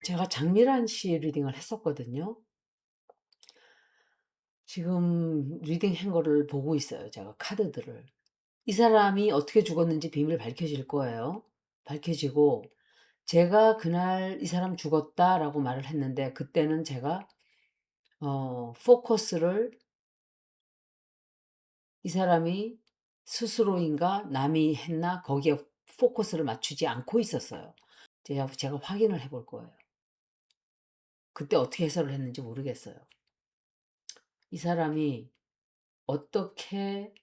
제가 장미란 씨 리딩을 했었거든요. 지금 리딩한 거를 보고 있어요, 제가 카드들을. 이 사람이 어떻게 죽었는지 비밀 밝혀질 거예요. 밝혀지고 제가 그날 "이 사람 죽었다."라고 말을 했는데 그때는 제가 포커스를 이 사람이 스스로인가 남이 했나 거기에 포커스를 맞추지 않고 있었어요. 제가 확인을 해볼 거예요. 그때 어떻게 해석을 했는지 모르겠어요. 이 사람이 어떻게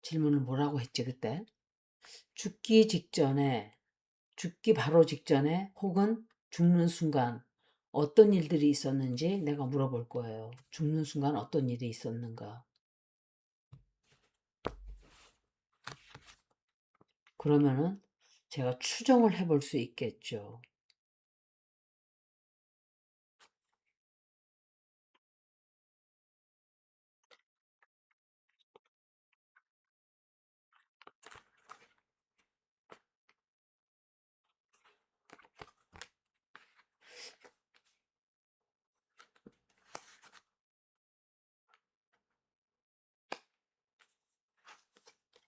질문을 뭐라고 했지 그때? 죽기 직전에, 죽기 바로 직전에 혹은 죽는 순간 어떤 일들이 있었는지 내가 물어볼 거예요. 죽는 순간 어떤 일이 있었는가. 그러면은 제가 추정을 해볼 수 있겠죠.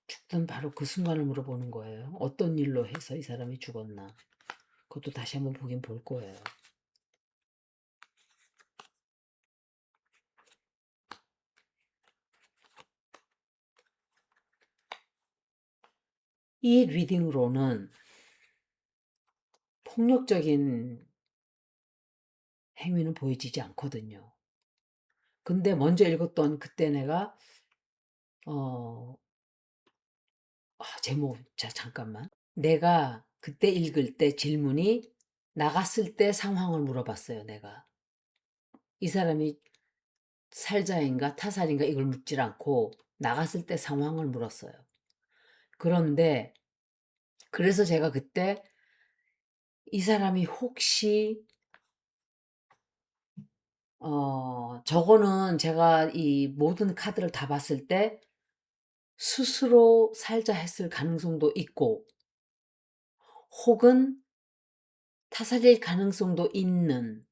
죽던 바로 그 순간을 물어보는 거예요. 어떤 일로 해서 이 사람이 죽었나. 그것도 다시 한번 보긴 볼 거예요. 이 리딩으로는 폭력적인 행위는 보여지지 않거든요. 근데 먼저 읽었던 그때 내가 어 제목 잠깐만. 내가 그때 읽을 때 질문이 나갔을 때 상황을 물어봤어요, 내가. 이 사람이 살자인가 타살인가 이걸 묻질 않고 나갔을 때 상황을 물었어요. 그런데 그래서 제가 그때 이 사람이 혹시 저거는 제가 이 모든 카드를 다 봤을 때 스스로 살자 했을 가능성도 있고 혹은 타살일 가능성도 있는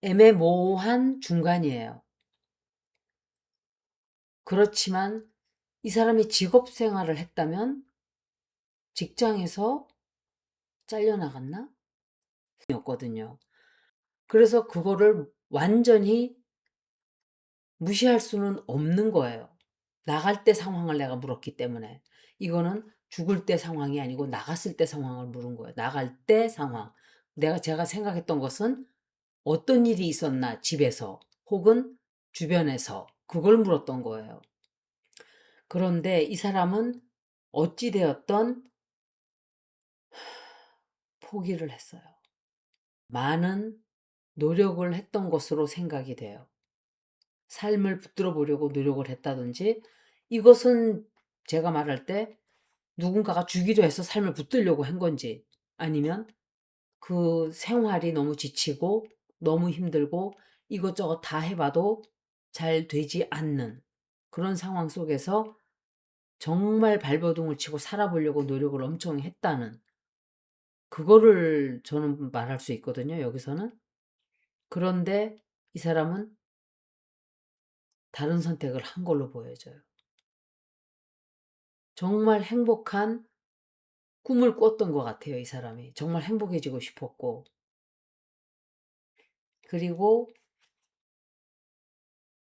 애매모호한 중간이에요. 그렇지만 이 사람이 직업 생활을 했다면 직장에서 잘려나갔나? 였거든요. 그래서 그거를 완전히 무시할 수는 없는 거예요. 나갈 때 상황을 내가 물었기 때문에. 이거는 죽을 때 상황이 아니고 나갔을 때 상황을 물은 거예요. 나갈 때 상황. 제가 생각했던 것은 어떤 일이 있었나, 집에서 혹은 주변에서. 그걸 물었던 거예요. 그런데 이 사람은 어찌 되었던 포기를 했어요. 많은 노력을 했던 것으로 생각이 돼요. 삶을 붙들어 보려고 노력을 했다든지 이것은 제가 말할 때 누군가가 주기로 해서 삶을 붙들려고 한 건지 아니면 그 생활이 너무 지치고 너무 힘들고 이것저것 다 해봐도 잘 되지 않는 그런 상황 속에서 정말 발버둥을 치고 살아보려고 노력을 엄청 했다는 그거를 저는 말할 수 있거든요, 여기서는. 그런데 이 사람은 다른 선택을 한 걸로 보여져요. 정말 행복한 꿈을 꿨던 것 같아요, 이 사람이. 정말 행복해지고 싶었고. 그리고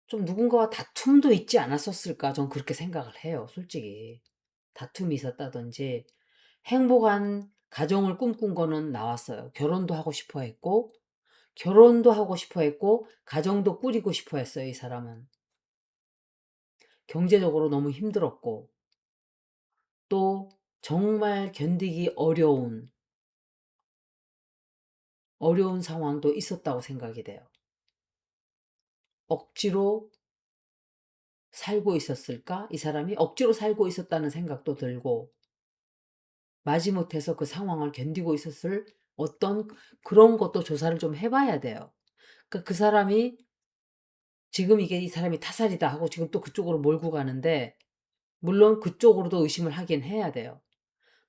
좀 누군가와 다툼도 있지 않았었을까? 전 그렇게 생각을 해요, 솔직히. 다툼이 있었다든지. 행복한 가정을 꿈꾼 거는 나왔어요. 결혼도 하고 싶어 했고, 결혼도 하고 싶어 했고, 가정도 꾸리고 싶어 했어요, 이 사람은. 경제적으로 너무 힘들었고, 또 정말 견디기 어려운 상황도 있었다고 생각이 돼요. 억지로 살고 있었을까? 이 사람이 억지로 살고 있었다는 생각도 들고, 마지못해서 그 상황을 견디고 있었을 어떤 그런 것도 조사를 좀 해봐야 돼요. 그러니까 그 사람이 지금 이게 이 사람이 타살이다 하고 지금 또 그쪽으로 몰고 가는데, 물론 그쪽으로도 의심을 하긴 해야 돼요.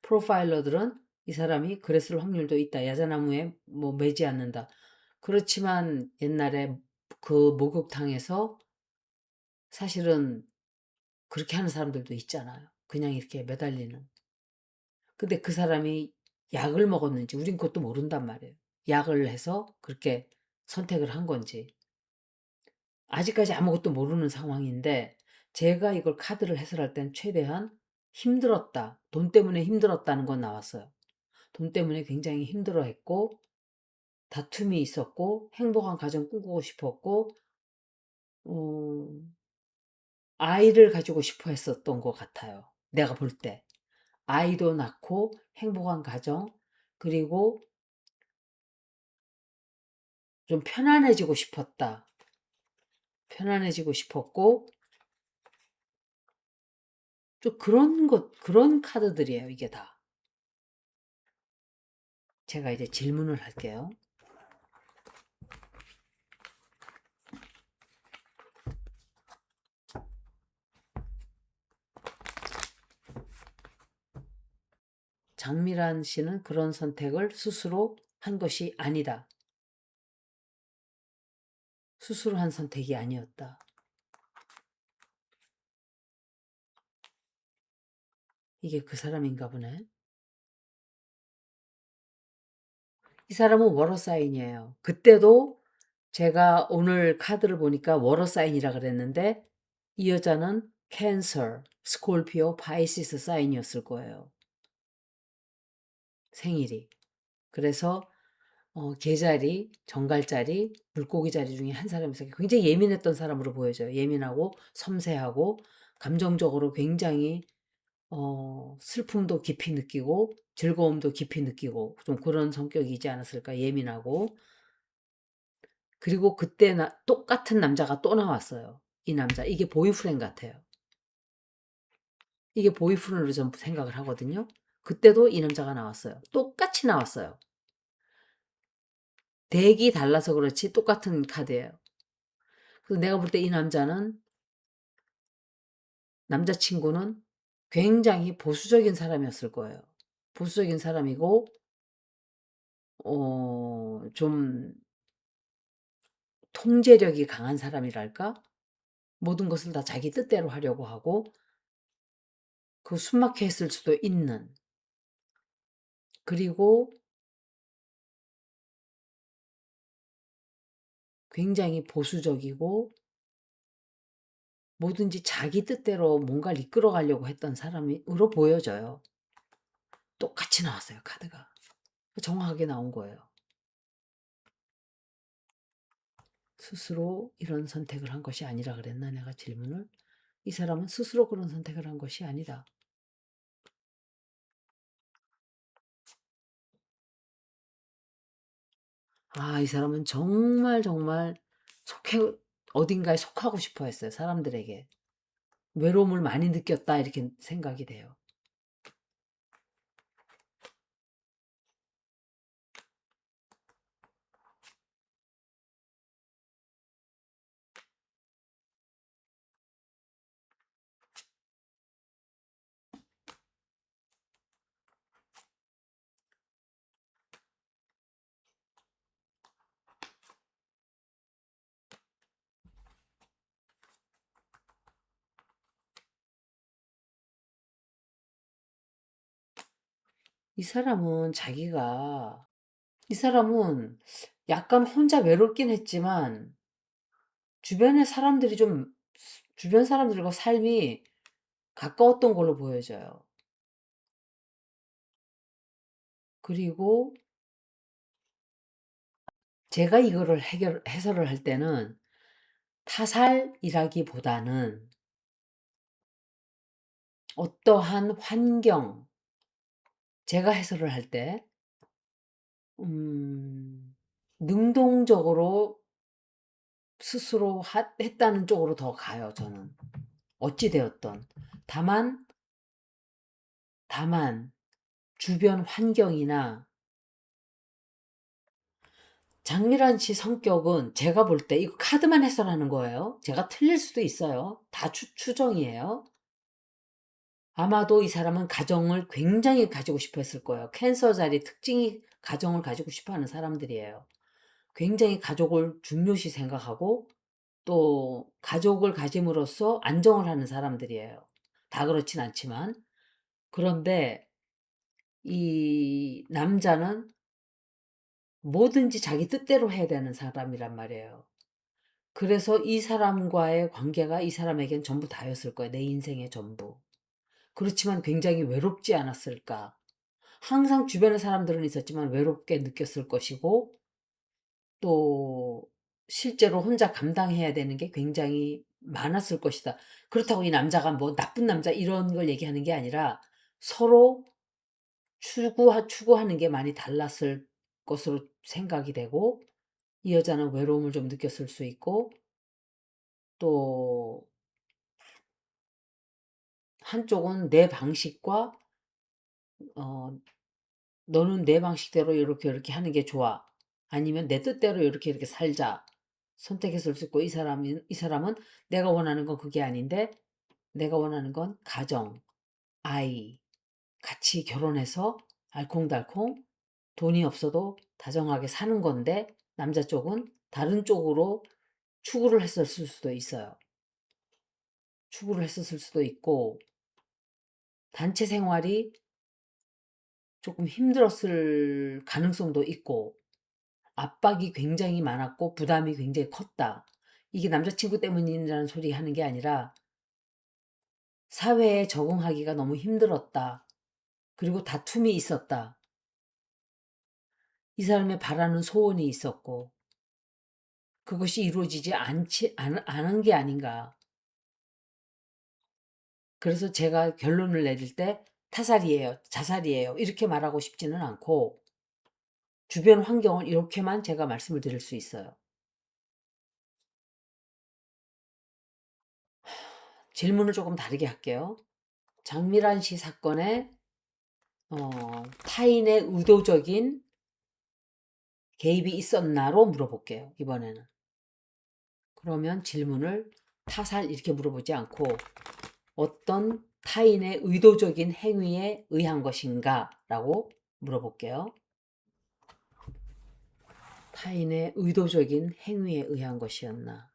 프로파일러들은 이 사람이 그랬을 확률도 있다. 야자나무에 뭐 매지 않는다. 그렇지만 옛날에 그 목욕탕에서 사실은 그렇게 하는 사람들도 있잖아요. 그냥 이렇게 매달리는. 근데 그 사람이 약을 먹었는지 우린 그것도 모른단 말이에요. 약을 해서 그렇게 선택을 한 건지. 아직까지 아무것도 모르는 상황인데 제가 이걸 카드를 해설할 땐 최대한 힘들었다. 돈 때문에 힘들었다는 건 나왔어요. 돈 때문에 굉장히 힘들어했고 다툼이 있었고 행복한 가정 꾸고 싶었고 어, 아이를 가지고 싶어 했었던 것 같아요. 내가 볼 때. 아이도 낳고 행복한 가정 그리고 좀 편안해지고 싶었다. 편안해지고 싶었고 좀 그런 카드들이에요, 이게 다. 제가 이제 질문을 할게요. 장미란 씨는 그런 선택을 스스로 한 것이 아니다. 스스로 한 선택이 아니었다. 이게 그 사람인가 보네. 이 사람은 워러 사인이에요. 그때도 제가 오늘 카드를 보니까 워러 사인이라 그랬는데 이 여자는 캔서, 스콜피오, 파이시스 사인이었을 거예요. 생일이. 그래서 개자리, 정갈자리, 물고기 자리 중에 한 사람이서 굉장히 예민했던 사람으로 보여져요. 예민하고 섬세하고 감정적으로 굉장히 슬픔도 깊이 느끼고 즐거움도 깊이 느끼고 좀 그런 성격이지 않았을까. 예민하고. 그리고 그때 똑같은 남자가 또 나왔어요. 이 남자. 이게 보이프렌드 같아요. 이게 보이프렌드로 전 생각을 하거든요. 그때도 이 남자가 나왔어요. 똑같이 나왔어요. 덱이 달라서 그렇지 똑같은 카드예요. 그래서 내가 볼 때 이 남자친구는 굉장히 보수적인 사람이었을 거예요. 보수적인 사람이고, 좀 통제력이 강한 사람이랄까? 모든 것을 다 자기 뜻대로 하려고 하고, 그 숨막혀 했을 수도 있는, 그리고 굉장히 보수적이고, 뭐든지 자기 뜻대로 뭔가를 이끌어 가려고 했던 사람으로 보여져요. 똑같이 나왔어요, 카드가. 정확하게 나온 거예요. 스스로 이런 선택을 한 것이 아니라 그랬나, 내가 질문을? 이 사람은 스스로 그런 선택을 한 것이 아니다. 아, 이 사람은 정말 정말 속해, 어딘가에 속하고 싶어 했어요, 사람들에게. 외로움을 많이 느꼈다, 이렇게 생각이 돼요. 이 사람은 자기가, 이 사람은 약간 혼자 외롭긴 했지만, 주변의 사람들이 좀, 주변 사람들과 삶이 가까웠던 걸로 보여져요. 그리고 제가 이거를 해설을 할 때는 타살이라기보다는 어떠한 환경, 제가 해설을 할 때, 능동적으로 스스로 했다는 쪽으로 더 가요, 저는. 어찌되었던. 다만, 다만, 주변 환경이나 장미란 씨 성격은 제가 볼 때, 이거 카드만 해설하는 거예요. 제가 틀릴 수도 있어요. 다 추정이에요. 아마도 이 사람은 가정을 굉장히 가지고 싶어 했을 거예요. 캔서 자리 특징이 가정을 가지고 싶어 하는 사람들이에요. 굉장히 가족을 중요시 생각하고 또 가족을 가짐으로써 안정을 하는 사람들이에요. 다 그렇진 않지만. 그런데 이 남자는 뭐든지 자기 뜻대로 해야 되는 사람이란 말이에요. 그래서 이 사람과의 관계가 이 사람에겐 전부 다였을 거예요. 내 인생의 전부. 그렇지만 굉장히 외롭지 않았을까. 항상 주변에 사람들은 있었지만 외롭게 느꼈을 것이고 또 실제로 혼자 감당해야 되는 게 굉장히 많았을 것이다. 그렇다고 이 남자가 뭐 나쁜 남자 이런 걸 얘기하는 게 아니라 서로 추구하는 게 많이 달랐을 것으로 생각이 되고 이 여자는 외로움을 좀 느꼈을 수 있고 또 한쪽은 내 방식과 어 너는 내 방식대로 이렇게 이렇게 하는 게 좋아. 아니면 내 뜻대로 이렇게 이렇게 살자. 선택했을 수 있고 이 사람은 내가 원하는 건 그게 아닌데 내가 원하는 건 가정, 아이, 같이 결혼해서 알콩달콩 돈이 없어도 다정하게 사는 건데 남자 쪽은 다른 쪽으로 추구를 했었을 수도 있어요. 추구를 했었을 수도 있고 단체 생활이 조금 힘들었을 가능성도 있고 압박이 굉장히 많았고 부담이 굉장히 컸다. 이게 남자친구 때문이라는 소리 하는 게 아니라 사회에 적응하기가 너무 힘들었다. 그리고 다툼이 있었다. 이 사람의 바라는 소원이 있었고 그것이 이루어지지 않은 게 아닌가. 그래서 제가 결론을 내릴 때 타살이에요, 자살이에요 이렇게 말하고 싶지는 않고 주변 환경을 이렇게만 제가 말씀을 드릴 수 있어요. 질문을 조금 다르게 할게요. 장미란 씨 사건에 타인의 의도적인 개입이 있었나로 물어볼게요, 이번에는. 그러면 질문을 타살 이렇게 물어보지 않고 어떤 타인의 의도적인 행위에 의한 것인가 라고 물어볼게요. 타인의 의도적인 행위에 의한 것이었나.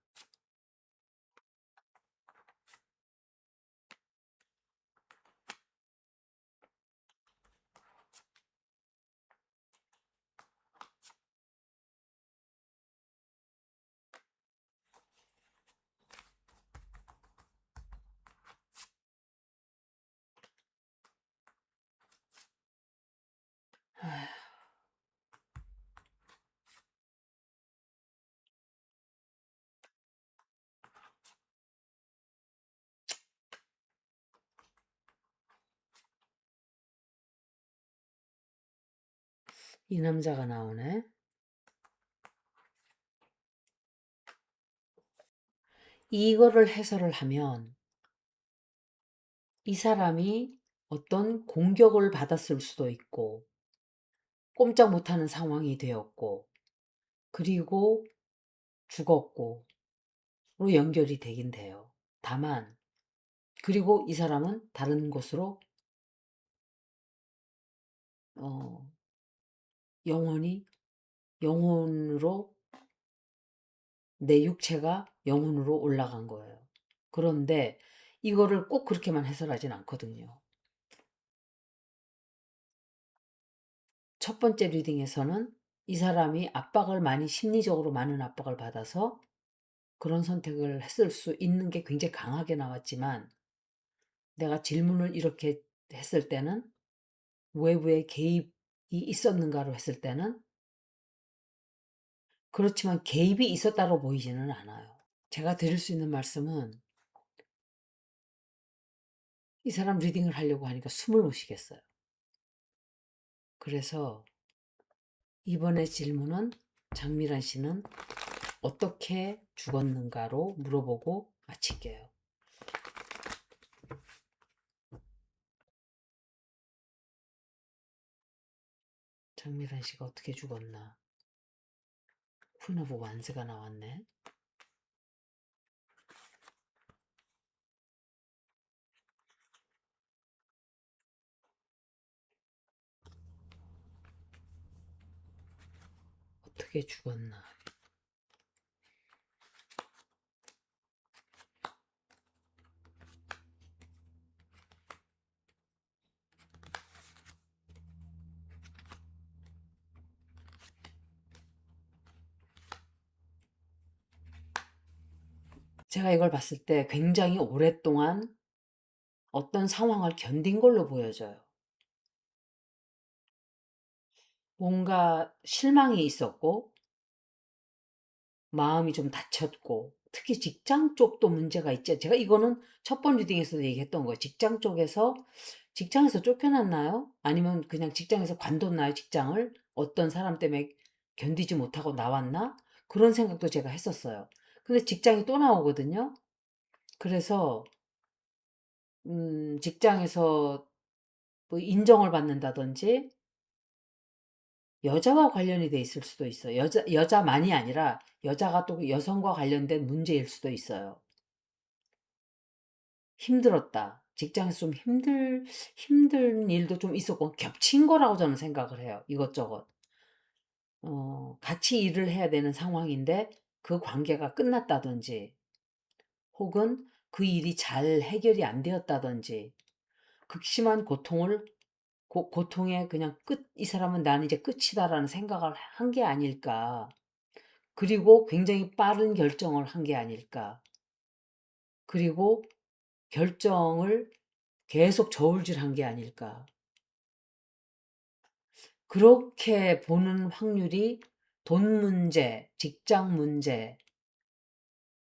이 남자가 나오네. 이거를 해설을 하면 이 사람이 어떤 공격을 받았을 수도 있고 꼼짝 못하는 상황이 되었고 그리고 죽었고 로 연결이 되긴 돼요. 다만 그리고 이 사람은 다른 곳으로 어 영혼이 영혼으로 내 육체가 영혼으로 올라간 거예요. 그런데 이거를 꼭 그렇게만 해설하진 않거든요. 첫 번째 리딩에서는 이 사람이 압박을 많이 심리적으로 많은 압박을 받아서 그런 선택을 했을 수 있는 게 굉장히 강하게 나왔지만 내가 질문을 이렇게 했을 때는 외부의 개입이 있었는가로 했을 때는 그렇지만 개입이 있었다고 보이지는 않아요. 제가 드릴 수 있는 말씀은 이 사람 리딩을 하려고 하니까 숨을 못 쉬겠어요. 그래서 이번에 질문은 장미란 씨는 어떻게 죽었는가로 물어보고 마칠게요. 장미란 씨가 어떻게 죽었나. 퀸 오브 완스가 나왔네. 어떻게 죽었나. 제가 이걸 봤을 때 굉장히 오랫동안 어떤 상황을 견딘 걸로 보여져요. 뭔가 실망이 있었고 마음이 좀 다쳤고 특히 직장 쪽도 문제가 있죠. 제가 이거는 첫 번 리딩에서도 얘기했던 거예요. 직장에서 쫓겨났나요? 아니면 그냥 직장에서 관뒀나요? 직장을 어떤 사람 때문에 견디지 못하고 나왔나? 그런 생각도 제가 했었어요. 근데 직장이 또 나오거든요. 그래서 직장에서 뭐 인정을 받는다든지 여자와 관련이 돼 있을 수도 있어요. 여자만이 아니라 여자가 또 여성과 관련된 문제일 수도 있어요. 힘들었다. 직장에서 좀 힘든 일도 좀 있었고 겹친 거라고 저는 생각을 해요. 이것저것. 같이 일을 해야 되는 상황인데 그 관계가 끝났다든지 혹은 그 일이 잘 해결이 안 되었다든지 극심한 고통의 그냥 이 사람은 나는 이제 끝이다라는 생각을 한 게 아닐까. 그리고 굉장히 빠른 결정을 한 게 아닐까. 그리고 결정을 계속 저울질한 게 아닐까. 그렇게 보는 확률이 돈 문제, 직장 문제,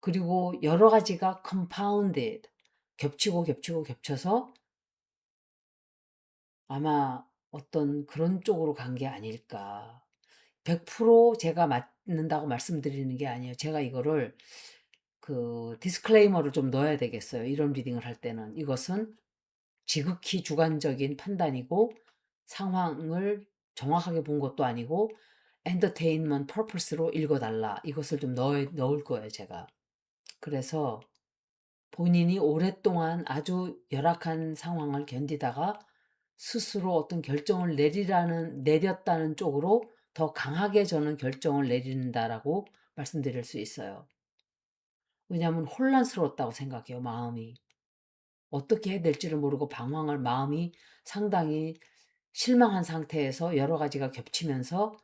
그리고 여러 가지가 compounded, 겹쳐서 아마 어떤 그런 쪽으로 간 게 아닐까. 100% 제가 맞는다고 말씀드리는 게 아니에요. 제가 이거를 디스클레이머를 좀 넣어야 되겠어요. 이런 리딩을 할 때는. 이것은 지극히 주관적인 판단이고 상황을 정확하게 본 것도 아니고 엔터테인먼트 퍼포스로 읽어달라. 이것을 좀 넣을 거예요, 제가. 그래서 본인이 오랫동안 아주 열악한 상황을 견디다가 스스로 어떤 결정을 내렸다는 쪽으로 더 강하게 저는 결정을 내린다라고 말씀드릴 수 있어요. 왜냐하면 혼란스러웠다고 생각해요, 마음이. 어떻게 해야 될지를 모르고 마음이 상당히 실망한 상태에서 여러 가지가 겹치면서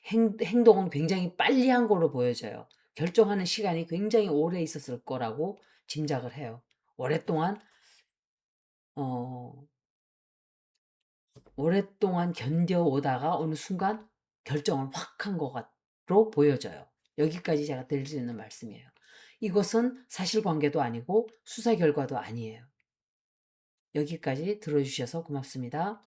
행동은 굉장히 빨리 한 걸로 보여져요. 결정하는 시간이 굉장히 오래 있었을 거라고 짐작을 해요. 오랫동안 어 오랫동안 견뎌오다가 어느 순간 결정을 확 한 것으로 보여져요. 여기까지 제가 드릴 수 있는 말씀이에요. 이것은 사실관계도 아니고 수사 결과도 아니에요. 여기까지 들어주셔서 고맙습니다.